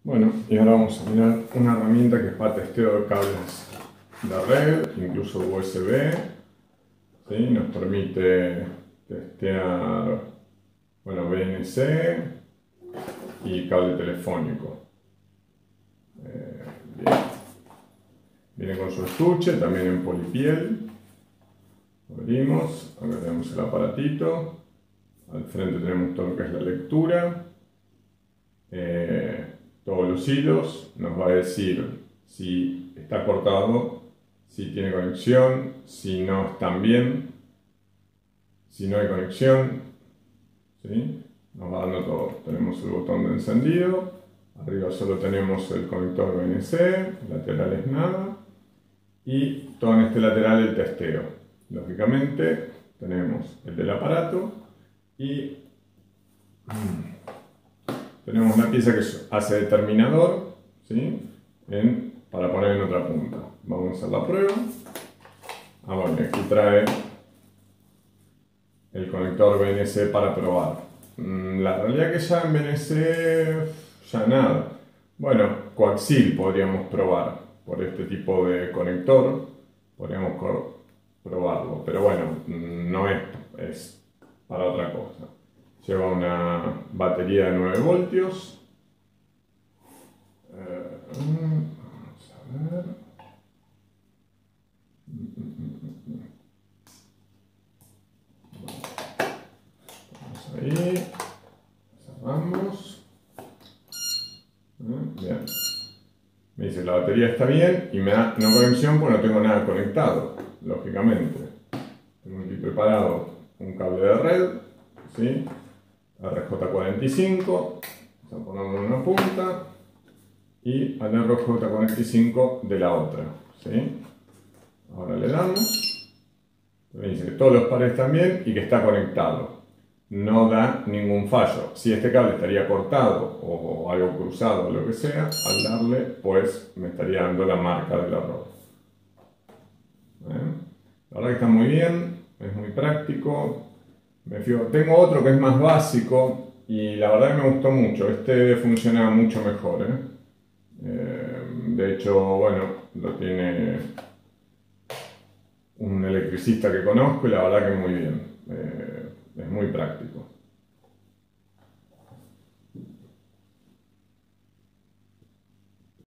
Bueno, y ahora vamos a mirar una herramienta que es para testeo de cables de red, incluso USB, ¿sí? Nos permite testear, bueno, BNC y cable telefónico. Bien. Viene con su estuche, también en polipiel. Abrimos, acá tenemos el aparatito, al frente tenemos todo lo que es la lectura. Todos los hilos, nos va a decir si está cortado, si tiene conexión, si no están bien, si no hay conexión, ¿sí? Nos va dando todo. Tenemos el botón de encendido, arriba solo tenemos el conector BNC, laterales nada, y todo en este lateral el testeo. Lógicamente tenemos el del aparato y tenemos una pieza que hace de terminador, ¿sí? Para poner en otra punta. Vamos a hacer la prueba. Bueno, aquí trae el conector BNC para probar. La realidad que ya en BNC ya nada. Bueno, coaxil podríamos probar por este tipo de conector. Podríamos probarlo, pero bueno, no es para otra cosa. Lleva una batería de 9 voltios. Vamos a ver. Vamos ahí. Cerramos. Bien. Me dice la batería está bien y me da no conexión porque no tengo nada conectado, lógicamente. Tengo aquí preparado un cable de red, ¿sí? RJ45, vamos a ponerlo en una punta y al RJ45 de la otra, ¿sí? Ahora le damos, me dice que todos los pares están bien y que está conectado, no da ningún fallo. Si este cable estaría cortado o algo cruzado o lo que sea, al darle pues me estaría dando la marca del error. La verdad que está muy bien, es muy práctico. Tengo otro que es más básico y la verdad que me gustó mucho. Este funciona mucho mejor, de hecho, bueno, lo tiene un electricista que conozco y la verdad que muy bien. Es muy práctico.